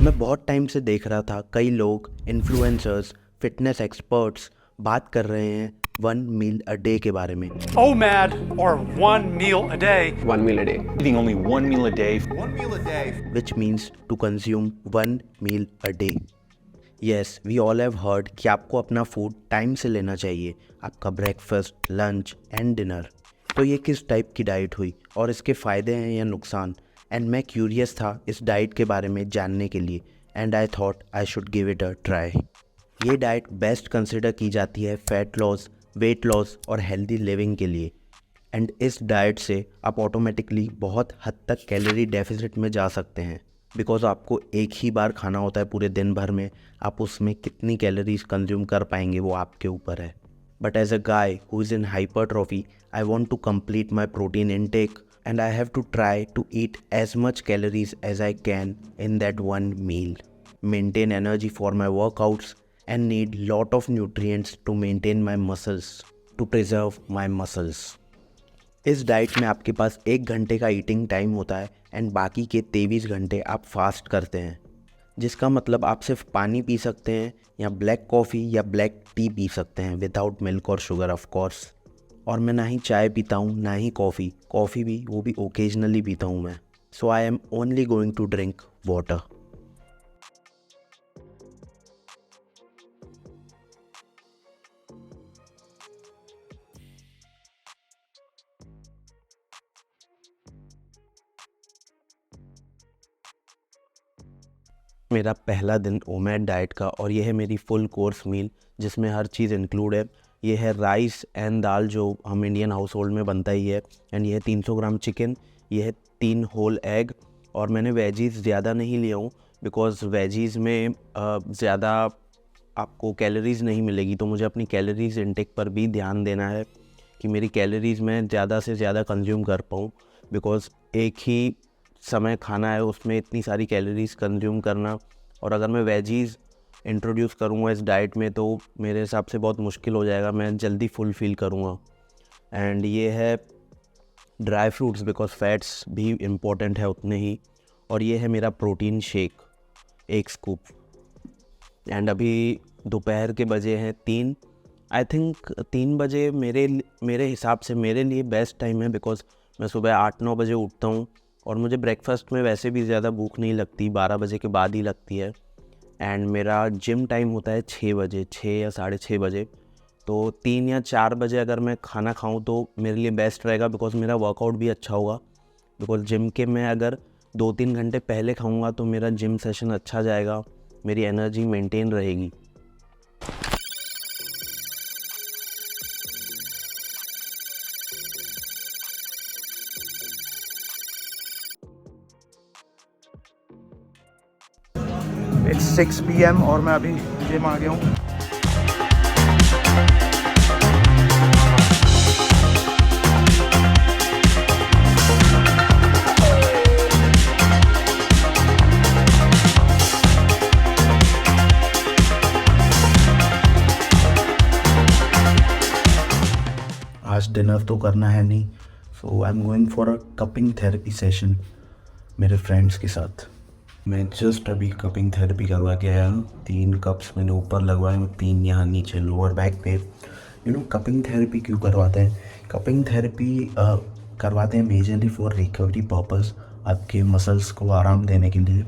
मैं बहुत टाइम से देख रहा था कई लोग इन्फ्लुएंसर्स फिटनेस एक्सपर्ट्स बात कर रहे हैं 1 मील अ डे के बारे में OMAD, or 1 meal a day. 1 meal a day. Eating only 1 meal a day. 1 meal a day. Which means to consume 1 meal a day. Yes, we all have heard कि आपको अपना food time से लेना चाहिए, आपका ब्रेकफास्ट लंच एंड डिनर। तो ये किस टाइप की डाइट हुई और इसके फ़ायदे हैं या नुकसान? एंड मैं क्यूरियस था इस डाइट के बारे में जानने के लिए and I thought I should give it a try. ये डाइट बेस्ट कंसिडर की जाती है फैट लॉस, वेट लॉस और हेल्दी लिविंग के लिए। एंड इस डाइट से आप ऑटोमेटिकली बहुत हद तक कैलोरी डेफिसिट में जा सकते हैं, बिकॉज आपको एक ही बार खाना होता है पूरे दिन भर में। आप उसमें कितनी कैलोरीज कंज्यूम कर पाएंगे वो आपके ऊपर है। But as a guy who is in hypertrophy, I want to complete my protein intake and I have to try to eat as much calories as I can in that 1 meal, maintain energy for my workouts and need lot of nutrients to maintain my muscles, to preserve my muscles. इस diet में आपके पास 1 घंटे का eating time होता है and बाकी के 23 घंटे आप फास्ट करते हैं, जिसका मतलब आप सिर्फ पानी पी सकते हैं या ब्लैक कॉफ़ी या ब्लैक टी पी सकते हैं विदाउट मिल्क और शुगर ऑफ कोर्स। और मैं ना ही चाय पीता हूँ ना ही कॉफ़ी भी वो भी ओकेजनली पीता हूँ मैं। So I am only going to drink water. मेरा पहला दिन ओमैड डाइट का और ये है मेरी फुल कोर्स मील जिसमें हर चीज़ इंक्लूड है। ये है राइस एंड दाल जो हम इंडियन हाउस होल्ड में बनता ही है, एंड ये है 300 ग्राम चिकन, ये है 3 होल एग। और मैंने वेजीज़ ज़्यादा नहीं लिया हूँ बिकॉज़ वेजीज़ में ज़्यादा आपको कैलोरीज़ नहीं मिलेगी, तो मुझे अपनी कैलोरीज़ इंटेक पर भी ध्यान देना है कि मेरी कैलोरीज़ मैं ज़्यादा से ज़्यादा कंज्यूम कर पाऊँ, बिकॉज़ एक ही समय खाना है उसमें इतनी सारी कैलोरीज़ कंज्यूम करना। और अगर मैं वेजीज़ इंट्रोड्यूस करूँगा इस डाइट में तो मेरे हिसाब से बहुत मुश्किल हो जाएगा, मैं जल्दी फुल फील करूँगा। एंड ये है ड्राई फ्रूट्स बिकॉज फैट्स भी इम्पोर्टेंट है उतने ही। और ये है मेरा प्रोटीन शेक 1 स्कूप। एंड अभी दोपहर के बजे हैं 3। आई थिंक 3 बजे मेरे हिसाब से मेरे लिए बेस्ट टाइम है, बिकॉज मैं सुबह 8-9 बजे उठता हूँ और मुझे ब्रेकफास्ट में वैसे भी ज़्यादा भूख नहीं लगती, 12 बजे के बाद ही लगती है। एंड मेरा जिम टाइम होता है 6 बजे, 6 या 6:30 बजे। तो 3 या 4 बजे अगर मैं खाना खाऊं तो मेरे लिए बेस्ट रहेगा, बिकॉज मेरा वर्कआउट भी अच्छा होगा। बिकॉज जिम के मैं अगर 2-3 घंटे पहले खाऊंगा तो मेरा जिम सेशन अच्छा जाएगा, मेरी एनर्जी मेंटेन रहेगी। It's 6 PM और मैं अभी जिम आ गया हूँ। आज डिनर तो करना है नहीं, so I am going for a cupping therapy session मेरे फ्रेंड्स के साथ। मैं जस्ट अभी कपिंग थेरेपी करवा के आया हूँ। 3 कप्स मैंने ऊपर लगवाए और 3 यहाँ नीचे लोअर बैक पे। कपिंग थेरेपी क्यों करवाते हैं? कपिंग थेरेपी करवाते हैं मेजरली फॉर रिकवरी पर्पस, आपके मसल्स को आराम देने के लिए।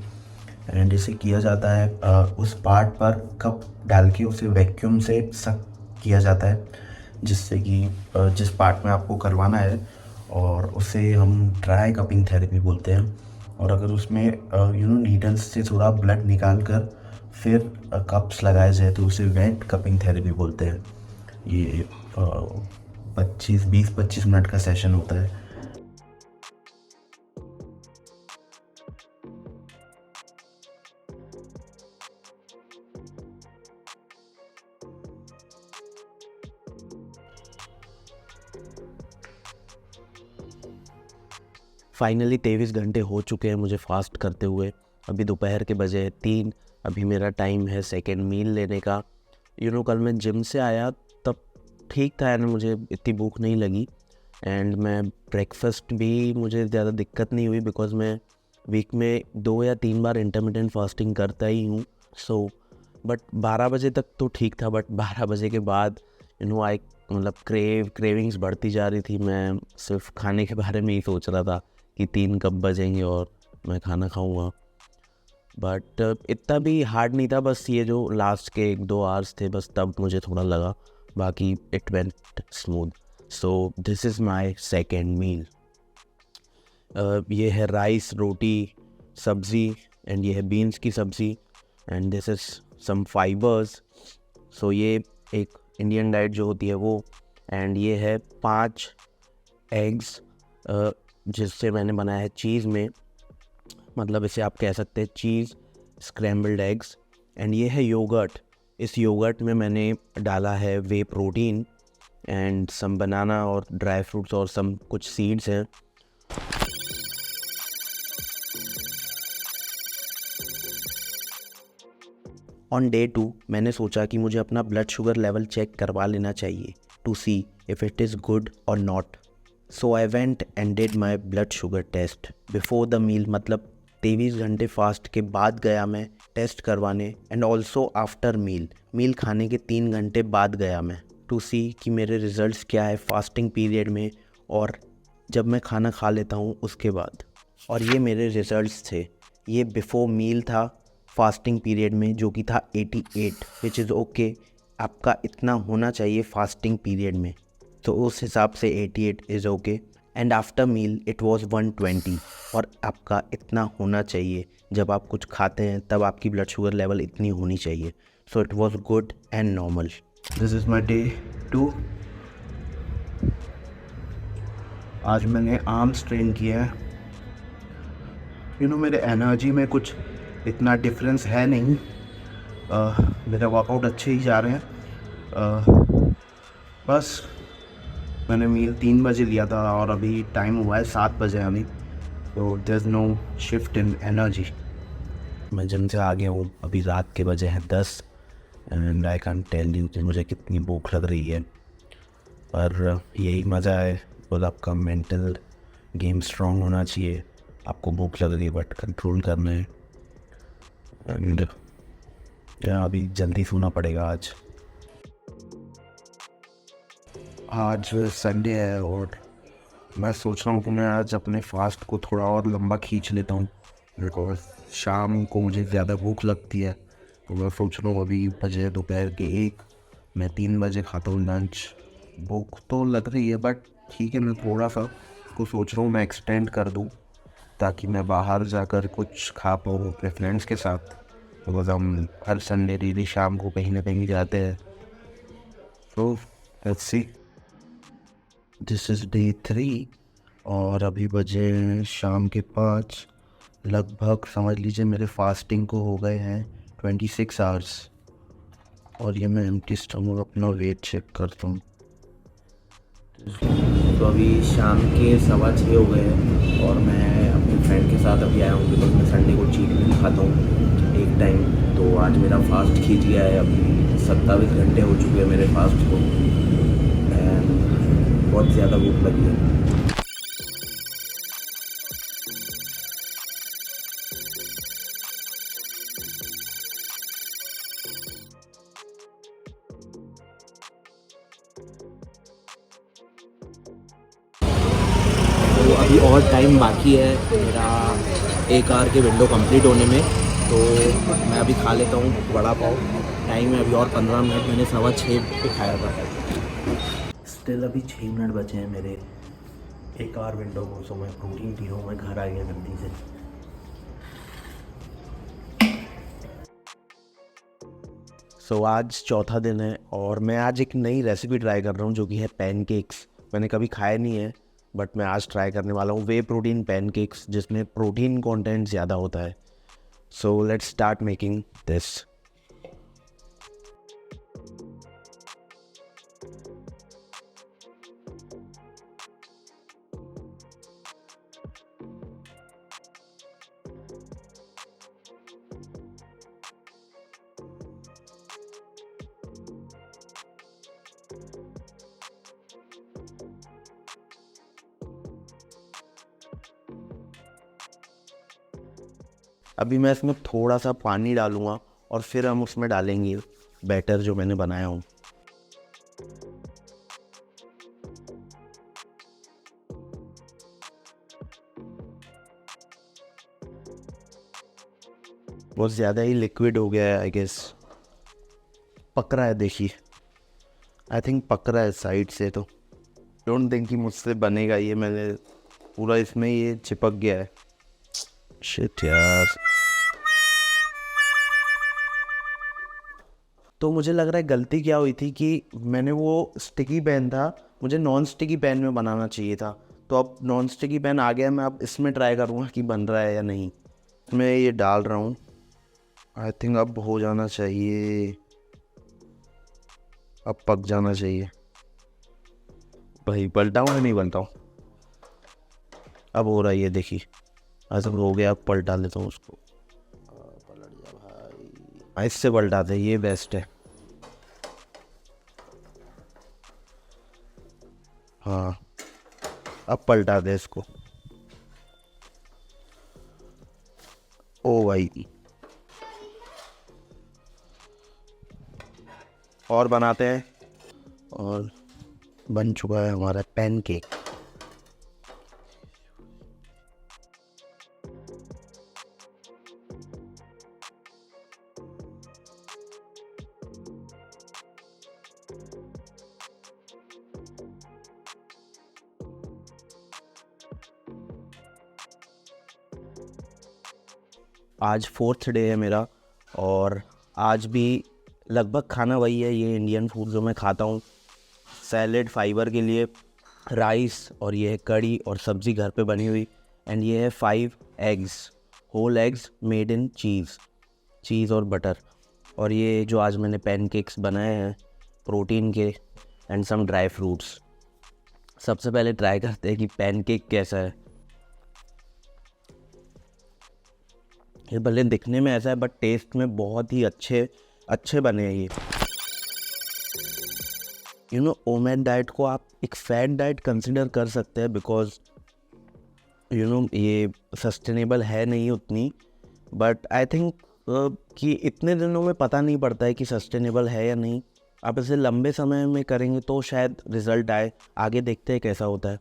एंड इसे किया जाता है उस पार्ट पर कप डाल के उसे वैक्यूम से सक किया जाता है, जिससे कि जिस पार्ट में आपको करवाना है, और उसे हम ड्राई कपिंग थेरेपी बोलते हैं। और अगर उसमें नीडल्स से थोड़ा ब्लड निकाल कर फिर कप्स लगाए जाए तो उसे वेट कपिंग थेरेपी बोलते हैं। ये 20-25 मिनट का सेशन होता है। फाइनली 23 घंटे हो चुके हैं मुझे फास्ट करते हुए। अभी दोपहर के बजे 3। अभी मेरा टाइम है सेकेंड मील लेने का। कल मैं जिम से आया तब ठीक था यार, मुझे इतनी भूख नहीं लगी। एंड मैं ब्रेकफास्ट भी मुझे ज़्यादा दिक्कत नहीं हुई बिकॉज़ मैं वीक में 2 या 3 बार इंटरमिटेंट फास्टिंग करता ही हूँ। सो बट 12 बजे तक तो ठीक था, बट 12 बजे के बाद आई मतलब क्रेविंग्स बढ़ती जा रही थी। मैं सिर्फ खाने के बारे में ही सोच रहा था कि 3 कब बजेंगे और मैं खाना खाऊंगा। बट इतना भी हार्ड नहीं था, बस ये जो लास्ट के 1-2 आवर्स थे बस तब मुझे थोड़ा लगा, बाकी it went smooth. So this is my second meal. ये है राइस, रोटी, सब्ज़ी, एंड ये है बीन्स की सब्ज़ी, and this is some fibres. So ये एक इंडियन डाइट जो होती है वो, एंड ये है 5 एग्स जिससे मैंने बनाया है चीज़ में, मतलब इसे आप कह सकते हैं चीज़ स्क्रैम्बल्ड एग्स। एंड ये है योगर्ट। इस योगर्ट में मैंने डाला है वे प्रोटीन एंड सम बनाना और ड्राई फ्रूट्स और सम कुछ सीड्स हैं। ऑन डे 2 मैंने सोचा कि मुझे अपना ब्लड शुगर लेवल चेक करवा लेना चाहिए to see if it is good और not. So I went and did my blood sugar test before the meal, मतलब 23 घंटे फास्ट के बाद गया मैं टेस्ट करवाने, एंड ऑल्सो आफ्टर मील खाने के 3 घंटे बाद गया मैं टू सी कि मेरे रिज़ल्ट्स क्या है फास्टिंग पीरियड में और जब मैं खाना खा लेता हूँ उसके बाद। और ये मेरे रिज़ल्ट्स थे। ये बिफोर मील था फास्टिंग पीरियड में जो कि था 88, विच इज़ ओके। आपका इतना होना चाहिए फास्टिंग पीरियड में, तो उस हिसाब से 88 is okay. And after meal it was 120, और आपका इतना होना चाहिए जब आप कुछ खाते हैं तब आपकी ब्लड शुगर लेवल इतनी होनी चाहिए। So it was good and normal. This is my day 2। आज मैंने आर्म्स ट्रेन किया है। मेरे एनर्जी में कुछ इतना डिफरेंस है नहीं। मेरे वर्कआउट अच्छे ही जा रहे हैं। बस मैंने मील 3 बजे लिया था और अभी टाइम हुआ है 7 बजे अभी, तो there is no shift in energy. मैं जिम से आ गया हूँ, अभी रात के बजे हैं 10, and I can tell you कि मुझे कितनी भूख लग रही है। पर यही मज़ा है, बस आपका मेंटल गेम स्ट्रॉन्ग होना चाहिए। आपको भूख लग रही है बट कंट्रोल करना है। एंड अभी जल्दी सोना पड़ेगा आज। आज संडे है और मैं सोच रहा हूँ कि मैं आज अपने फास्ट को थोड़ा और लंबा खींच लेता हूँ, बिकॉज शाम को मुझे ज़्यादा भूख लगती है। तो मैं सोच रहा हूँ अभी बजे दोपहर के 1, मैं 3 बजे खाता हूँ लंच। भूख तो लग रही है बट ठीक है, मैं थोड़ा सा उसको सोच रहा हूँ मैं एक्सटेंड कर दूँ ताकि मैं बाहर जाकर कुछ खा पाऊँ अपने फ्रेंड्स के साथ, बिकॉज हम हर संडे डेली शाम को कहीं ना कहीं जाते हैं। तो let's see. This is day 3 और अभी बजे शाम के 5, लगभग समझ लीजिए मेरे फास्टिंग को हो गए हैं 26 आवर्स। और ये मैं एम्प्टी स्टमक अपना वेट चेक करता हूँ। तो अभी शाम के 6:15 हो गए हैं और मैं अपने फ्रेंड के साथ अभी आया हूँ, बिकॉज मैं संडे को चीट मील खाता हूँ एक टाइम। तो आज मेरा फास्ट खींच गया है, अभी 27 घंटे हो चुके हैं मेरे फास्ट को, एंड बहुत ज़्यादा भूख लगी है। तो अभी और टाइम बाकी है मेरा 1 आवर के विंडो कंप्लीट होने में, तो मैं अभी खा लेता हूँ वड़ा पाव। टाइम है अभी और 15 मिनट, मैंने 6:15 पे खाया था। स्टिल अभी 6 मिनट बचे हैं मेरे 1 आवर विंडो को, सो मैं प्रोटीन पी रहा हूँ। मैं घर आ गया जल्दी से। सो आज चौथा दिन है और मैं आज एक नई रेसिपी ट्राई कर रहा हूँ जो कि है पैनकेक्स। मैंने कभी खाया नहीं है बट मैं आज ट्राई करने वाला हूँ वे प्रोटीन पैनकेक्स, जिसमें प्रोटीन कंटेंट ज़्यादा होता है। So let's start making this. अभी मैं इसमें थोड़ा सा पानी डालूँगा और फिर हम उसमें डालेंगे बैटर जो मैंने बनाया हूँ। बहुत ज़्यादा ही लिक्विड हो गया है आई गेस। पक रहा है, देखिए आई थिंक पक रहा है साइड से, तो डोंट थिंक कि मुझसे बनेगा ये। मैंने पूरा इसमें ये चिपक गया है। शिट यार। तो मुझे लग रहा है गलती क्या हुई थी कि मैंने वो स्टिकी पैन था, मुझे नॉन स्टिकी पैन में बनाना चाहिए था। तो अब नॉन स्टिकी पैन आ गया, मैं अब इसमें ट्राई करूँगा कि बन रहा है या नहीं। मैं ये डाल रहा हूँ, आई थिंक अब हो जाना चाहिए, अब पक जाना चाहिए। भाई पलटाऊँ या नहीं पलटाऊँ? अब हो रहा है ये, देखिए ऐसा हो गया। अब पलटा लेता हूँ उसको। पलट जा भाई, इससे पलटाते, ये बेस्ट है। हाँ अब पलटा दे इसको। ओ भाई, और बनाते हैं। और बन चुका है हमारा पैनकेक। आज 4th डे है मेरा, और आज भी लगभग खाना वही है, ये इंडियन फूड जो मैं खाता हूँ। सैलेड फाइबर के लिए, राइस, और ये है कड़ी और सब्ज़ी घर पे बनी हुई। एंड ये है 5 eggs, whole eggs made in cheese और बटर। और ये जो आज मैंने पैनकेक्स बनाए हैं प्रोटीन के, एंड सम ड्राई फ्रूट्स। सबसे पहले ट्राई करते हैं कि पैनकेक कैसा है। ये भले दिखने में ऐसा है बट टेस्ट में बहुत ही अच्छे बने हैं ये। यू नो, ओमेन डाइट को आप एक फैट डाइट कंसिडर कर सकते हैं, बिकॉज यू नो ये सस्टेनेबल है नहीं उतनी। बट आई थिंक कि इतने दिनों में पता नहीं पड़ता है कि सस्टेनेबल है या नहीं। आप इसे लंबे समय में करेंगे तो शायद रिजल्ट आए। आगे देखते हैं कैसा होता है।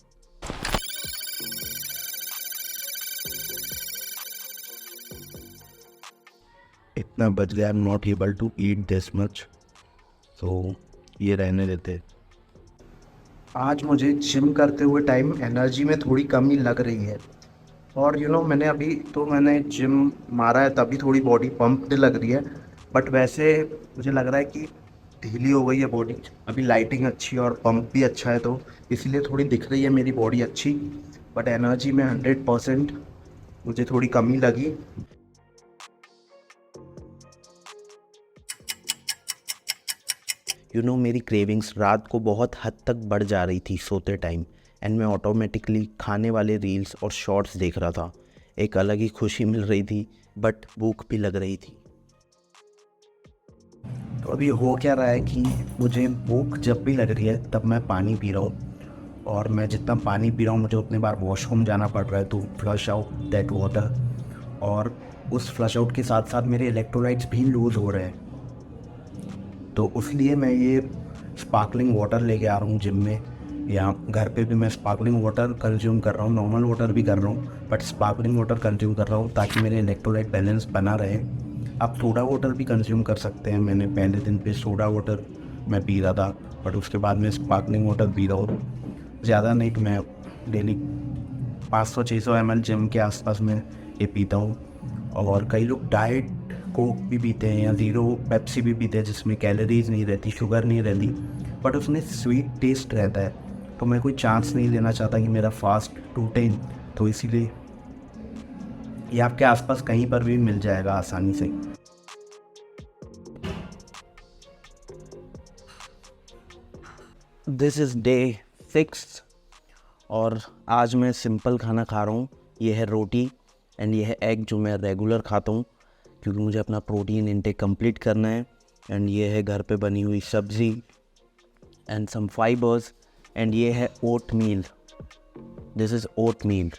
इतना बच गया, I am not able to eat this much, तो ये रहने देते। आज मुझे जिम करते हुए टाइम एनर्जी में थोड़ी कमी लग रही है। और मैंने जिम मारा है तभी थोड़ी बॉडी पंप लग रही है। बट वैसे मुझे लग रहा है कि ढीली हो गई है बॉडी। अभी लाइटिंग अच्छी है और पंप भी अच्छा है, तो इसलिए थोड़ी दिख रही है मेरी बॉडी अच्छी। बट एनर्जी में 100% मुझे थोड़ी कमी लगी। यू नो, मेरी क्रेविंग्स रात को बहुत हद तक बढ़ जा रही थी सोते टाइम, एंड मैं ऑटोमेटिकली खाने वाले रील्स और शॉर्ट्स देख रहा था। एक अलग ही खुशी मिल रही थी, बट भूख भी लग रही थी। तो अभी हो क्या रहा है कि मुझे भूख जब भी लग रही है तब मैं पानी पी रहा हूँ, और मैं जितना पानी पी रहा हूँ मुझे उतनी बार वॉशरूम जाना पड़ रहा है to flush out that water. और उस फ्लश आउट के साथ साथ मेरे इलेक्ट्रोलाइट्स भी लूज़ हो रहे हैं। तो इसलिए मैं ये स्पार्कलिंग वाटर लेके आ रहा हूँ जिम में, या घर पे भी मैं स्पार्कलिंग वाटर कंज्यूम कर रहा हूँ, नॉर्मल वाटर भी कर रहा हूँ, बट स्पार्कलिंग वाटर कंज्यूम कर रहा हूँ ताकि मेरे इलेक्ट्रोलाइट बैलेंस बना रहे। आप सोडा वाटर भी कंज्यूम कर सकते हैं। मैंने पहले दिन पे सोडा वाटर मैं पी रहा था, बट उसके बाद मैं स्पार्कलिंग वाटर पी रहा हूँ। ज़्यादा नहीं, मैं डेली 500-600 ml जिम के आसपास में ये पीता हूँ। और कई लोग डाइट कोक भी पीते हैं या ज़ीरो पेप्सी भी पीते हैं, जिसमें कैलोरीज नहीं रहती, शुगर नहीं रहती, बट उसमें स्वीट टेस्ट रहता है। तो मैं कोई चांस नहीं लेना चाहता कि मेरा फास्ट टूटे, तो इसीलिए ये आपके आसपास कहीं पर भी मिल जाएगा आसानी से। दिस इज़ डे 6 और आज मैं सिंपल खाना खा रहा हूँ। ये है रोटी एंड ये है एग जो मैं रेगुलर खाता हूँ, क्योंकि मुझे अपना प्रोटीन इनटेक कंप्लीट करना है। एंड ये है घर पे बनी हुई सब्ज़ी एंड सम फाइबर्स, एंड ये है oatmeal. This is oatmeal.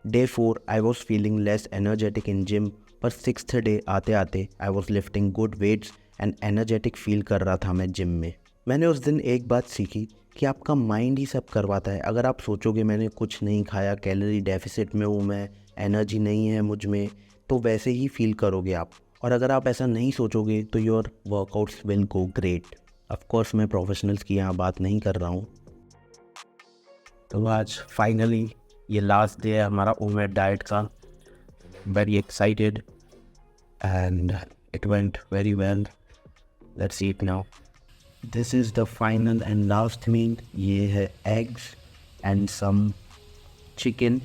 Day 4 I was feeling less energetic in gym, पर 6th डे आते आते I was lifting good weights and energetic feel कर रहा था मैं जिम में। मैंने उस दिन एक बात सीखी कि आपका माइंड ही सब करवाता है। अगर आप सोचोगे मैंने कुछ नहीं खाया, कैलोरी डेफिसिट में हूँ मैं, एनर्जी नहीं है मुझ में, तो वैसे ही फील करोगे आप। और अगर आप ऐसा नहीं सोचोगे तो your workouts will go great. Of course मैं प्रोफेशनल्स की यहाँ बात नहीं कर रहा हूँ। तो आज फाइनली ये लास्ट डे है हमारा ओमेड डाइट का। Very excited and it went very well. Let's eat now. This is the final and last meal. ये है eggs and some chicken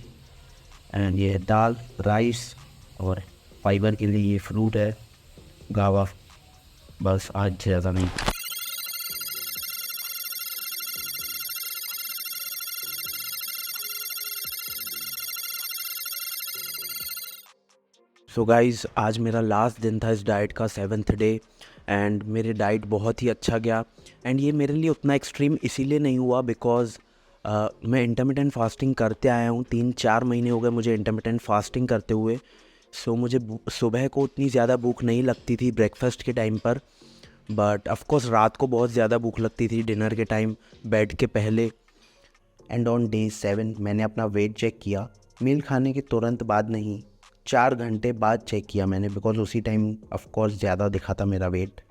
and ये है दाल, राइस और फाइबर के लिए ये फ्रूट है गावा। बस आज से ज़्यादा नहीं। सो गाइज़ आज मेरा लास्ट दिन था इस डाइट का, 7th डे, एंड मेरे डाइट बहुत ही अच्छा गया। एंड ये मेरे लिए उतना एक्सट्रीम इसीलिए नहीं हुआ बिकॉज़ मैं इंटरमिटेंट फास्टिंग करते आया हूँ। 3-4 महीने हो गए मुझे इंटरमिटेंट फास्टिंग करते हुए। सो मुझे सुबह को उतनी ज़्यादा भूख नहीं लगती थी ब्रेकफास्ट के टाइम पर, बट ऑफकोर्स रात को बहुत ज़्यादा भूख लगती थी डिनर के टाइम, बेड के पहले। एंड ऑन डे 7 मैंने अपना वेट चेक किया, मील खाने के तुरंत बाद नहीं, 4 घंटे बाद चेक किया मैंने, बिकॉज उसी टाइम ऑफकोर्स ज़्यादा दिखा था मेरा weight,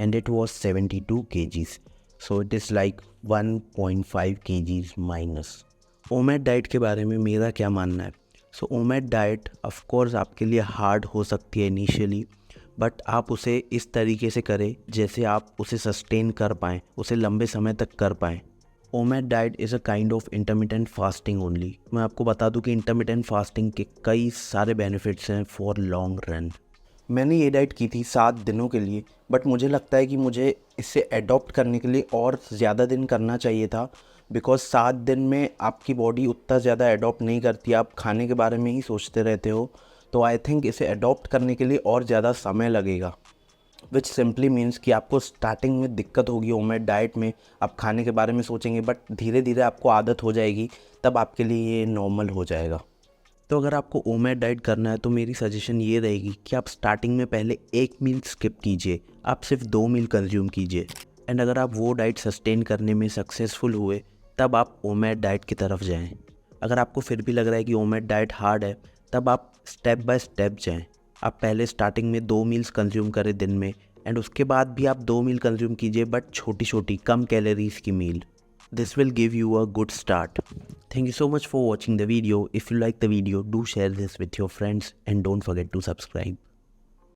and it was 72 kgs। So it is like 1.5 kgs minus. OMAD diet के बारे में मेरा क्या मानना है? सो ओमेड डाइट ऑफकोर्स आपके लिए हार्ड हो सकती है इनिशियली, बट आप उसे इस तरीके से करें जैसे आप उसे सस्टेन कर पाएँ, उसे लंबे समय तक कर पाएँ। OMAD diet is a kind of intermittent fasting only. मैं आपको बता दूं कि इंटरमिटेंट फास्टिंग के कई सारे बेनिफिट्स हैं फॉर लॉन्ग रन। मैंने ये डाइट की थी 7 दिनों के लिए, बट मुझे लगता है कि मुझे इसे अडॉप्ट करने के लिए और ज़्यादा दिन करना चाहिए था, बिकॉज 7 दिन में आपकी बॉडी उतना ज़्यादा अडॉप्ट नहीं करती, आप खाने के बारे में ही सोचते रहते हो। तो आई थिंक इसे अडॉप्ट करने के लिए और ज़्यादा समय लगेगा, विच सिंपली मीन्स कि आपको स्टार्टिंग में दिक्कत होगी ओमेड डाइट में, आप खाने के बारे में सोचेंगे, बट धीरे धीरे आपको आदत हो जाएगी, तब आपके लिए ये नॉर्मल हो जाएगा। तो अगर आपको ओमेड डाइट करना है तो मेरी सजेशन ये रहेगी कि आप स्टार्टिंग में पहले 1 मील स्किप कीजिए, आप सिर्फ 2 मील कंज्यूम कीजिए, एंड अगर आप वो डाइट सस्टेन करने में सक्सेसफुल हुए तब आप ओमेड डाइट की तरफ जाएँ। अगर आपको फिर भी लग रहा है कि ओमेड डाइट हार्ड है, तब आप स्टेप बाय स्टेप जाएँ। आप पहले स्टार्टिंग में 2 मील्स कंज्यूम करें दिन में, एंड उसके बाद भी आप 2 मील कंज्यूम कीजिए, बट छोटी छोटी कम कैलोरीज की meal. This will give you a good start. Thank you so much for watching the video. If you like the video, do share this with your friends and don't forget to subscribe.